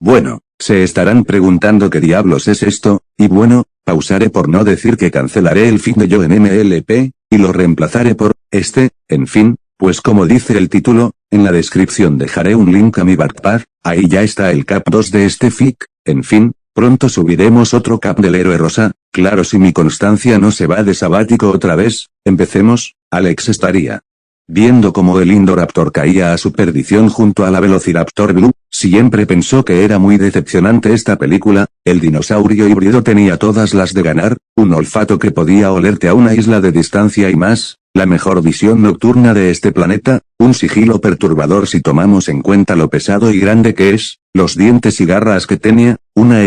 Bueno, se estarán preguntando qué diablos es esto, y bueno, pausaré por no decir que cancelaré el fin de Yo en MLP, y lo reemplazaré por, en fin, pues como dice el título, en la descripción dejaré un link a mi Wattpad, ahí ya está el cap 2 de este fic, en fin, pronto subiremos otro cap del héroe rosa, claro si mi constancia no se va de sabático otra vez, empecemos, Alex estaría viendo cómo el Indoraptor caía a su perdición junto a la Velociraptor Blue, siempre pensó que era muy decepcionante esta película, el dinosaurio híbrido tenía todas las de ganar, un olfato que podía olerte a una isla de distancia y más, la mejor visión nocturna de este planeta, un sigilo perturbador si tomamos en cuenta lo pesado y grande que es, los dientes y garras que tenía, una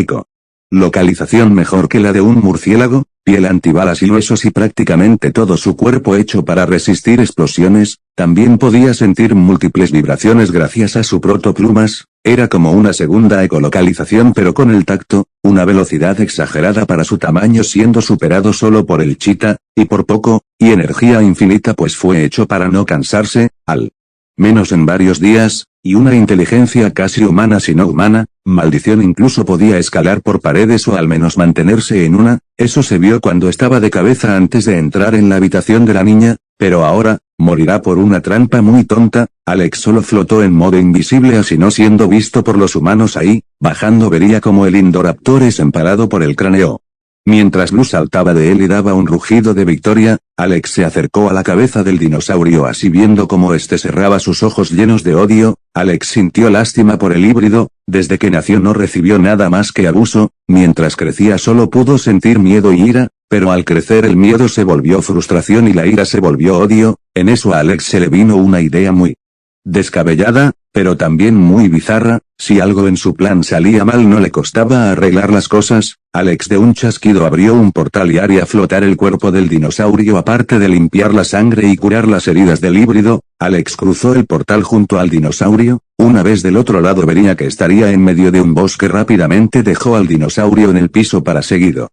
localización mejor que la de un murciélago, piel antibalas y huesos y prácticamente todo su cuerpo hecho para resistir explosiones, también podía sentir múltiples vibraciones gracias a su protoplumas, era como una segunda ecolocalización pero con el tacto, una velocidad exagerada para su tamaño siendo superado solo por el chita, y por poco, y energía infinita pues fue hecho para no cansarse, al menos en varios días, y una inteligencia casi humana si no humana, maldición incluso podía escalar por paredes o al menos mantenerse en una, eso se vio cuando estaba de cabeza antes de entrar en la habitación de la niña, pero ahora, morirá por una trampa muy tonta, Alex solo flotó en modo invisible así no siendo visto por los humanos ahí, bajando vería como el Indoraptor es empalado por el cráneo. Mientras Blue saltaba de él y daba un rugido de victoria, Alex se acercó a la cabeza del dinosaurio así viendo cómo este cerraba sus ojos llenos de odio, Alex sintió lástima por el híbrido, desde que nació no recibió nada más que abuso, mientras crecía solo pudo sentir miedo y ira, pero al crecer el miedo se volvió frustración y la ira se volvió odio, en eso a Alex se le vino una idea muy descabellada, pero también muy bizarra, si algo en su plan salía mal no le costaba arreglar las cosas, Alex de un chasquido abrió un portal y haría flotar el cuerpo del dinosaurio aparte de limpiar la sangre y curar las heridas del híbrido, Alex cruzó el portal junto al dinosaurio, una vez del otro lado vería que estaría en medio de un bosque rápidamente dejó al dinosaurio en el piso para seguido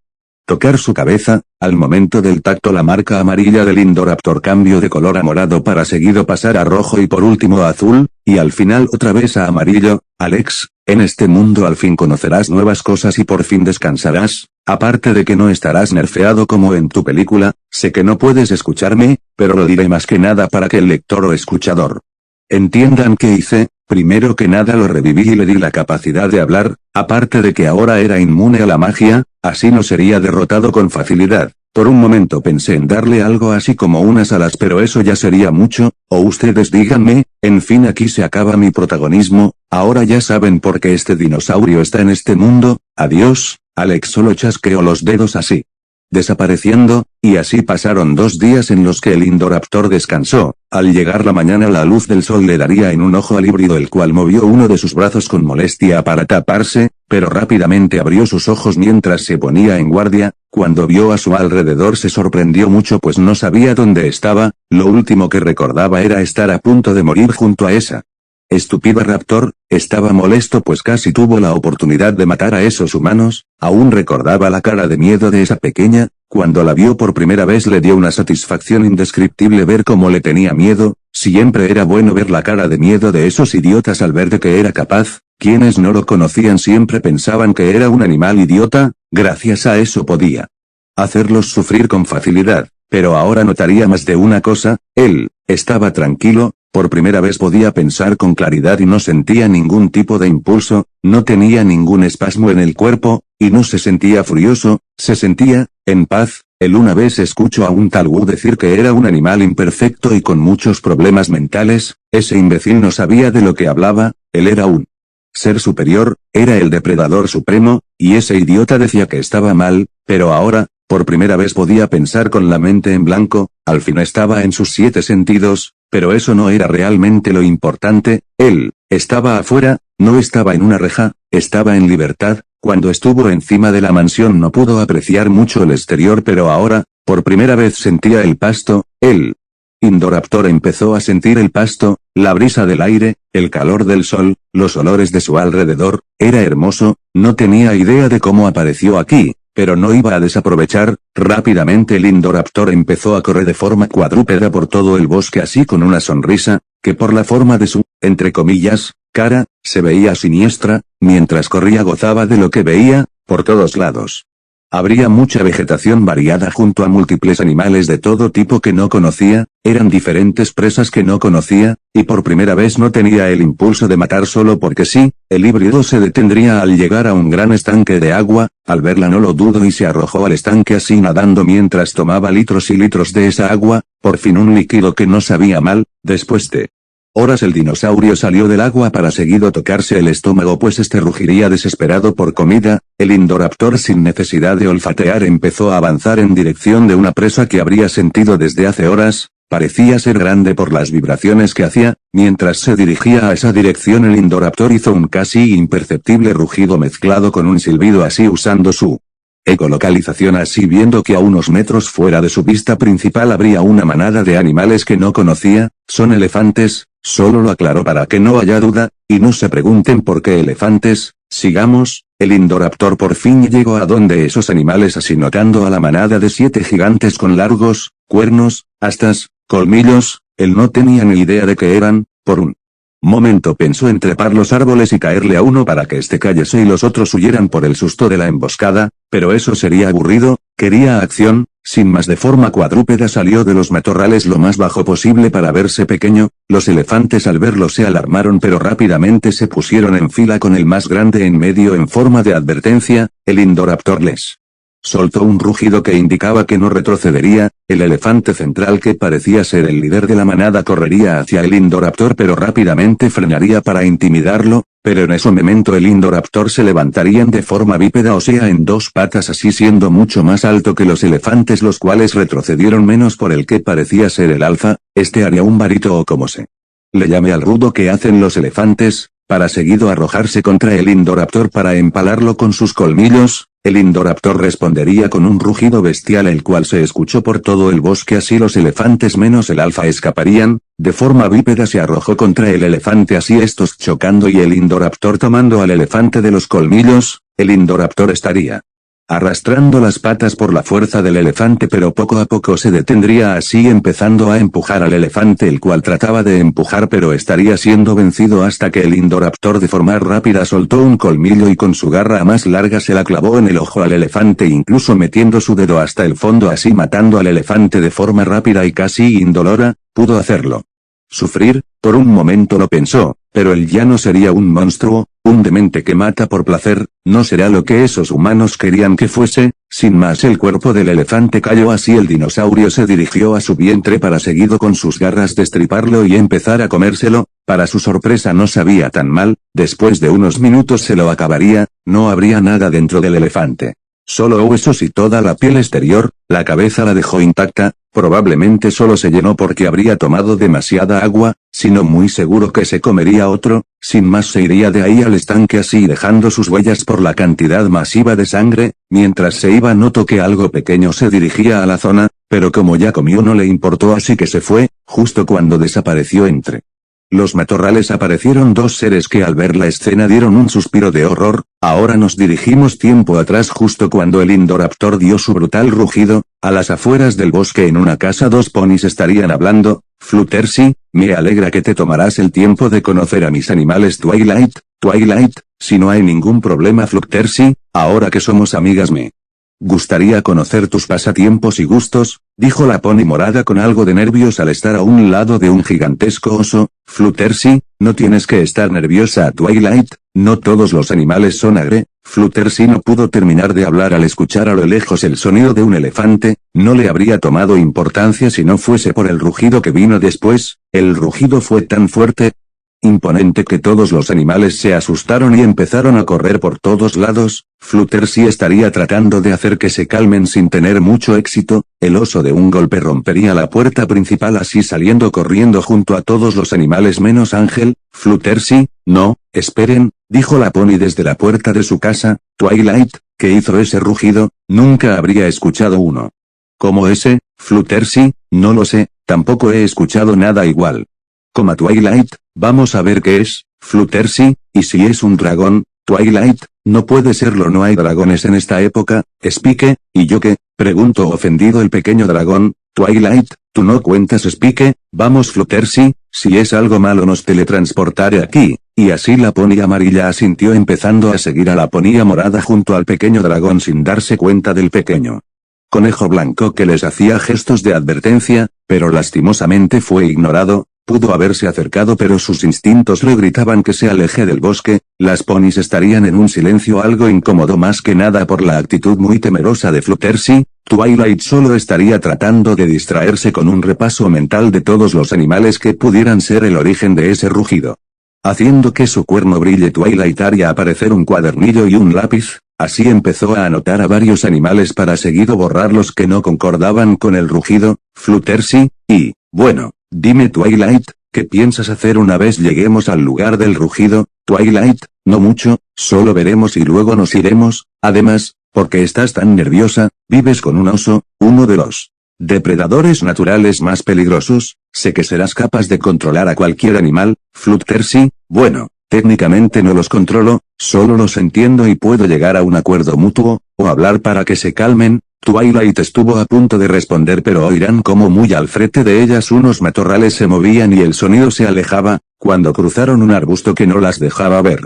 tocar su cabeza, al momento del tacto la marca amarilla del Indoraptor cambió de color a morado para seguido pasar a rojo y por último a azul, y al final otra vez a amarillo, Alex, en este mundo al fin conocerás nuevas cosas y por fin descansarás, aparte de que no estarás nerfeado como en tu película, sé que no puedes escucharme, pero lo diré más que nada para que el lector o escuchador entiendan qué hice. Primero que nada lo reviví y le di la capacidad de hablar, aparte de que ahora era inmune a la magia, así no sería derrotado con facilidad. Por un momento pensé en darle algo así como unas alas pero eso ya sería mucho, o ustedes díganme, en fin aquí se acaba mi protagonismo, ahora ya saben por qué este dinosaurio está en este mundo, adiós, Alex solo chasqueó los dedos así, desapareciendo, y así pasaron 2 días en los que el Indoraptor descansó. Al llegar la mañana la luz del sol le daría en un ojo al híbrido el cual movió uno de sus brazos con molestia para taparse, pero rápidamente abrió sus ojos mientras se ponía en guardia, cuando vio a su alrededor se sorprendió mucho pues no sabía dónde estaba, lo último que recordaba era estar a punto de morir junto a esa estúpida raptor, estaba molesto pues casi tuvo la oportunidad de matar a esos humanos, aún recordaba la cara de miedo de esa pequeña, cuando la vio por primera vez le dio una satisfacción indescriptible ver cómo le tenía miedo, siempre era bueno ver la cara de miedo de esos idiotas al ver de que era capaz, quienes no lo conocían siempre pensaban que era un animal idiota, gracias a eso podía hacerlos sufrir con facilidad, pero ahora notaría más de una cosa, él, estaba tranquilo, por primera vez podía pensar con claridad y no sentía ningún tipo de impulso, no tenía ningún espasmo en el cuerpo, y no se sentía furioso, se sentía, en paz, él una vez escuchó a un tal Wu decir que era un animal imperfecto y con muchos problemas mentales, ese imbécil no sabía de lo que hablaba, él era un ser superior, era el depredador supremo, y ese idiota decía que estaba mal, pero ahora, por primera vez podía pensar con la mente en blanco, al fin estaba en sus 7 sentidos, pero eso no era realmente lo importante, él, estaba afuera, no estaba en una reja, estaba en libertad, cuando estuvo encima de la mansión no pudo apreciar mucho el exterior pero ahora, por primera vez sentía el pasto, él. Indoraptor empezó a sentir el pasto, la brisa del aire, el calor del sol, los olores de su alrededor, era hermoso, no tenía idea de cómo apareció aquí, pero no iba a desaprovechar, rápidamente el Indoraptor empezó a correr de forma cuadrúpeda por todo el bosque así con una sonrisa, que por la forma de su, entre comillas, cara, se veía siniestra, mientras corría gozaba de lo que veía, por todos lados. Habría mucha vegetación variada junto a múltiples animales de todo tipo que no conocía, eran diferentes presas que no conocía, y por primera vez no tenía el impulso de matar solo porque sí, el híbrido se detendría al llegar a un gran estanque de agua, al verla no lo dudó y se arrojó al estanque así nadando mientras tomaba litros y litros de esa agua, por fin un líquido que no sabía mal, después de horas el dinosaurio salió del agua para seguido tocarse el estómago pues este rugiría desesperado por comida, el Indoraptor sin necesidad de olfatear empezó a avanzar en dirección de una presa que habría sentido desde hace horas, parecía ser grande por las vibraciones que hacía, mientras se dirigía a esa dirección el Indoraptor hizo un casi imperceptible rugido mezclado con un silbido así usando su ecolocalización así viendo que a unos metros fuera de su vista principal habría una manada de animales que no conocía, son elefantes, solo lo aclaró para que no haya duda, y no se pregunten por qué elefantes, sigamos, el Indoraptor por fin llegó a donde esos animales así notando a la manada de 7 gigantes con largos, cuernos, astas, colmillos, él no tenía ni idea de qué eran, por un momento pensó en trepar los árboles y caerle a uno para que éste cayese y los otros huyeran por el susto de la emboscada, pero eso sería aburrido, quería acción, sin más de forma cuadrúpeda salió de los matorrales lo más bajo posible para verse pequeño, los elefantes al verlo se alarmaron pero rápidamente se pusieron en fila con el más grande en medio en forma de advertencia, el Indoraptor les soltó un rugido que indicaba que no retrocedería, el elefante central que parecía ser el líder de la manada correría hacia el Indoraptor pero rápidamente frenaría para intimidarlo, pero en ese momento el Indoraptor se levantarían de forma bípeda o sea en 2 patas así siendo mucho más alto que los elefantes los cuales retrocedieron menos por el que parecía ser el alfa, este haría un varito o como se le llame al rudo que hacen los elefantes, para seguido arrojarse contra el Indoraptor para empalarlo con sus colmillos, el Indoraptor respondería con un rugido bestial el cual se escuchó por todo el bosque así los elefantes menos el alfa escaparían, de forma bípeda se arrojó contra el elefante así estos chocando y el Indoraptor tomando al elefante de los colmillos, el Indoraptor estaría arrastrando las patas por la fuerza del elefante pero poco a poco se detendría así empezando a empujar al elefante el cual trataba de empujar pero estaría siendo vencido hasta que el Indoraptor de forma rápida soltó un colmillo y con su garra más larga se la clavó en el ojo al elefante incluso metiendo su dedo hasta el fondo así matando al elefante de forma rápida y casi indolora, pudo hacerlo. Sufrir, por un momento lo pensó, pero él ya no sería un monstruo, un demente que mata por placer, no será lo que esos humanos querían que fuese, sin más el cuerpo del elefante cayó así el dinosaurio se dirigió a su vientre para seguido con sus garras destriparlo y empezar a comérselo, para su sorpresa no sabía tan mal, después de unos minutos se lo acabaría, no habría nada dentro del elefante. Solo huesos y toda la piel exterior, la cabeza la dejó intacta, probablemente solo se llenó porque habría tomado demasiada agua, sino muy seguro que se comería otro, sin más se iría de ahí al estanque así dejando sus huellas por la cantidad masiva de sangre, mientras se iba notó que algo pequeño se dirigía a la zona, pero como ya comió no le importó así que se fue, justo cuando desapareció entre los matorrales aparecieron 2 seres que al ver la escena dieron un suspiro de horror, ahora nos dirigimos tiempo atrás justo cuando el Indoraptor dio su brutal rugido, a las afueras del bosque en una casa 2 ponis estarían hablando, Fluttershy, me alegra que te tomarás el tiempo de conocer a mis animales Twilight, si no hay ningún problema Fluttershy, ahora que somos amigas me gustaría conocer tus pasatiempos y gustos, dijo la pony morada con algo de nervios al estar a un lado de un gigantesco oso, Fluttershy, no tienes que estar nerviosa Twilight, no todos los animales son agre, Fluttershy no pudo terminar de hablar al escuchar a lo lejos el sonido de un elefante, no le habría tomado importancia si no fuese por el rugido que vino después, el rugido fue tan fuerte, imponente que todos los animales se asustaron y empezaron a correr por todos lados, Fluttershy estaría tratando de hacer que se calmen sin tener mucho éxito, el oso de un golpe rompería la puerta principal así saliendo corriendo junto a todos los animales menos Ángel, Fluttershy, no, esperen, dijo la pony desde la puerta de su casa, Twilight, que hizo ese rugido, nunca habría escuchado uno como ese, Fluttershy, no lo sé, tampoco he escuchado nada igual. Coma Twilight, vamos a ver qué es, Fluttershy, y si es un dragón, Twilight, no puede serlo no hay dragones en esta época, Spike, ¿y yo qué? Preguntó ofendido el pequeño dragón, Twilight, tú no cuentas Spike, vamos Fluttershy, si es algo malo nos teletransportaré aquí, y así la pony amarilla asintió empezando a seguir a la pony morada junto al pequeño dragón sin darse cuenta del pequeño conejo blanco que les hacía gestos de advertencia, pero lastimosamente fue ignorado. Pudo haberse acercado pero sus instintos le gritaban que se aleje del bosque. Las ponis estarían en un silencio algo incómodo más que nada por la actitud muy temerosa de Fluttershy. Twilight solo estaría tratando de distraerse con un repaso mental de todos los animales que pudieran ser el origen de ese rugido. Haciendo que su cuerno brille, Twilight haría aparecer un cuadernillo y un lápiz. Así empezó a anotar a varios animales para seguido borrar los que no concordaban con el rugido. Fluttershy, y, bueno, dime Twilight, ¿qué piensas hacer una vez lleguemos al lugar del rugido? Twilight, no mucho, solo veremos y luego nos iremos. Además, ¿por qué estás tan nerviosa? Vives con un oso, uno de los depredadores naturales más peligrosos. Sé que serás capaz de controlar a cualquier animal. Fluttershy, bueno, técnicamente no los controlo, solo los entiendo y puedo llegar a un acuerdo mutuo, o hablar para que se calmen. Twilight estuvo a punto de responder pero oirán como muy al frente de ellas unos matorrales se movían y el sonido se alejaba, cuando cruzaron un arbusto que no las dejaba ver.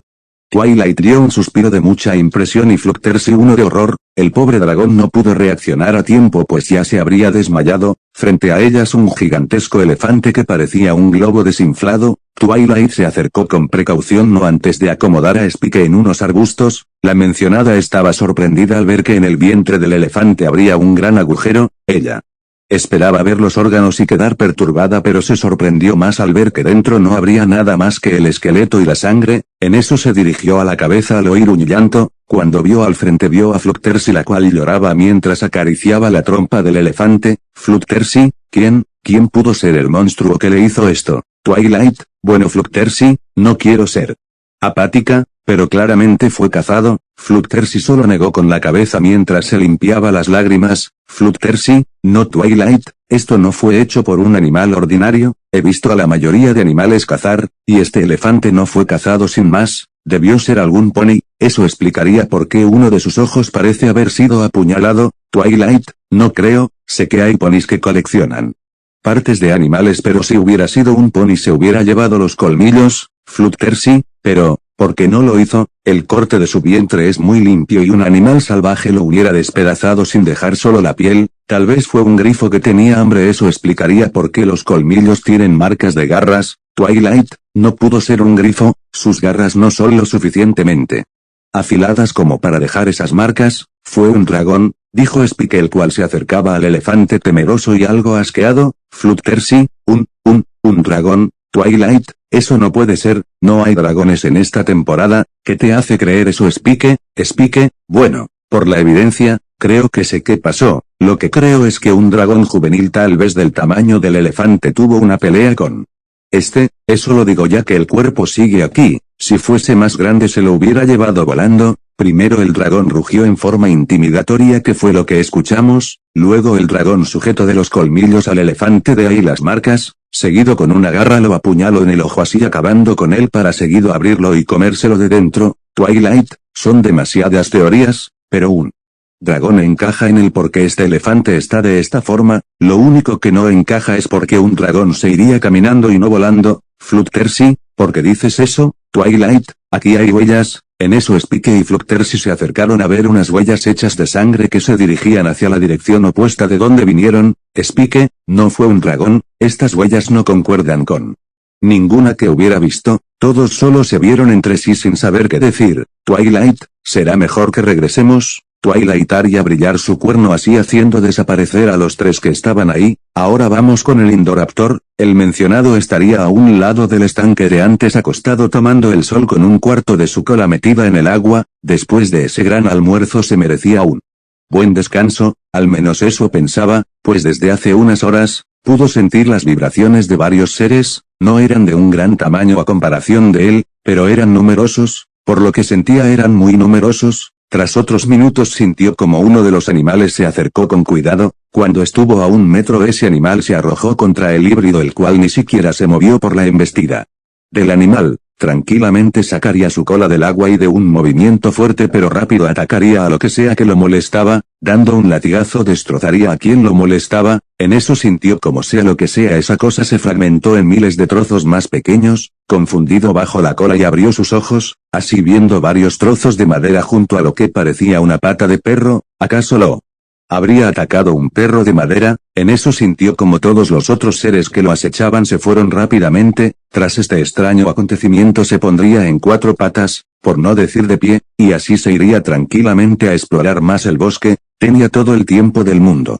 Twilight dio un suspiro de mucha impresión y Fluttershy uno de horror. El pobre dragón no pudo reaccionar a tiempo pues ya se habría desmayado. Frente a ellas un gigantesco elefante que parecía un globo desinflado. Twilight se acercó con precaución no antes de acomodar a Spike en unos arbustos. La mencionada estaba sorprendida al ver que en el vientre del elefante habría un gran agujero. Ella esperaba ver los órganos y quedar perturbada pero se sorprendió más al ver que dentro no habría nada más que el esqueleto y la sangre. En eso se dirigió a la cabeza al oír un llanto. Cuando vio al frente vio a Fluttershy la cual lloraba mientras acariciaba la trompa del elefante. Fluttershy, ¿quién pudo ser el monstruo que le hizo esto? Twilight, bueno Fluttershy, no quiero ser apática, pero claramente fue cazado. Fluttershy solo negó con la cabeza mientras se limpiaba las lágrimas. Fluttershy, no Twilight, esto no fue hecho por un animal ordinario, he visto a la mayoría de animales cazar, y este elefante no fue cazado sin más, debió ser algún pony, eso explicaría por qué uno de sus ojos parece haber sido apuñalado. Twilight, no creo, sé que hay ponis que coleccionan partes de animales pero si hubiera sido un pony se hubiera llevado los colmillos. Fluttershy, pero, ¿por qué no lo hizo? El corte de su vientre es muy limpio y un animal salvaje lo hubiera despedazado sin dejar solo la piel. Tal vez fue un grifo que tenía hambre, eso explicaría por qué los colmillos tienen marcas de garras. Twilight, no pudo ser un grifo, sus garras no son lo suficientemente afiladas como para dejar esas marcas. Fue un dragón, dijo Spike el cual se acercaba al elefante temeroso y algo asqueado. Fluttershy, un dragón. Twilight, eso no puede ser, no hay dragones en esta temporada. ¿Qué te hace creer eso Spike? Spike, bueno, por la evidencia, creo que sé qué pasó. Lo que creo es que un dragón juvenil tal vez del tamaño del elefante tuvo una pelea con eso lo digo ya que el cuerpo sigue aquí. Si fuese más grande se lo hubiera llevado volando. Primero el dragón rugió en forma intimidatoria que fue lo que escuchamos, luego el dragón sujetó de los colmillos al elefante de ahí las marcas, seguido con una garra lo apuñaló en el ojo así acabando con él para seguido abrirlo y comérselo de dentro. Twilight, son demasiadas teorías, pero un dragón encaja en el por qué este elefante está de esta forma. Lo único que no encaja es por qué un dragón se iría caminando y no volando. Fluttershy, ¿por qué dices eso? Twilight, aquí hay huellas. En eso Spike y Fluttershy se acercaron a ver unas huellas hechas de sangre que se dirigían hacia la dirección opuesta de donde vinieron. Spike, no fue un dragón, estas huellas no concuerdan con ninguna que hubiera visto, todos solo se vieron entre sí sin saber qué decir. Twilight, será mejor que regresemos. Twilight haría brillar su cuerno así haciendo desaparecer a los tres que estaban ahí. Ahora vamos con el Indoraptor. El mencionado estaría a un lado del estanque de antes acostado tomando el sol con un cuarto de su cola metida en el agua. Después de ese gran almuerzo se merecía un buen descanso, al menos eso pensaba, pues desde hace unas horas, pudo sentir las vibraciones de varios seres. No eran de un gran tamaño a comparación de él, pero eran numerosos, por lo que sentía eran muy numerosos. Tras otros minutos sintió como uno de los animales se acercó con cuidado. Cuando estuvo a 1 metro ese animal se arrojó contra el híbrido el cual ni siquiera se movió por la embestida del animal. tranquilamente sacaría su cola del agua y de un movimiento fuerte pero rápido atacaría a lo que sea que lo molestaba, dando un latigazo destrozaría a quien lo molestaba. En eso sintió como sea lo que sea esa cosa se fragmentó en miles de trozos más pequeños, confundido bajo la cola y abrió sus ojos, así viendo varios trozos de madera junto a lo que parecía una pata de perro. ¿Acaso lo habría atacado un perro de madera? En eso sintió como todos los otros seres que lo acechaban se fueron rápidamente. Tras este extraño acontecimiento se pondría en 4 patas, por no decir de pie, y así se iría tranquilamente a explorar más el bosque. Tenía todo el tiempo del mundo.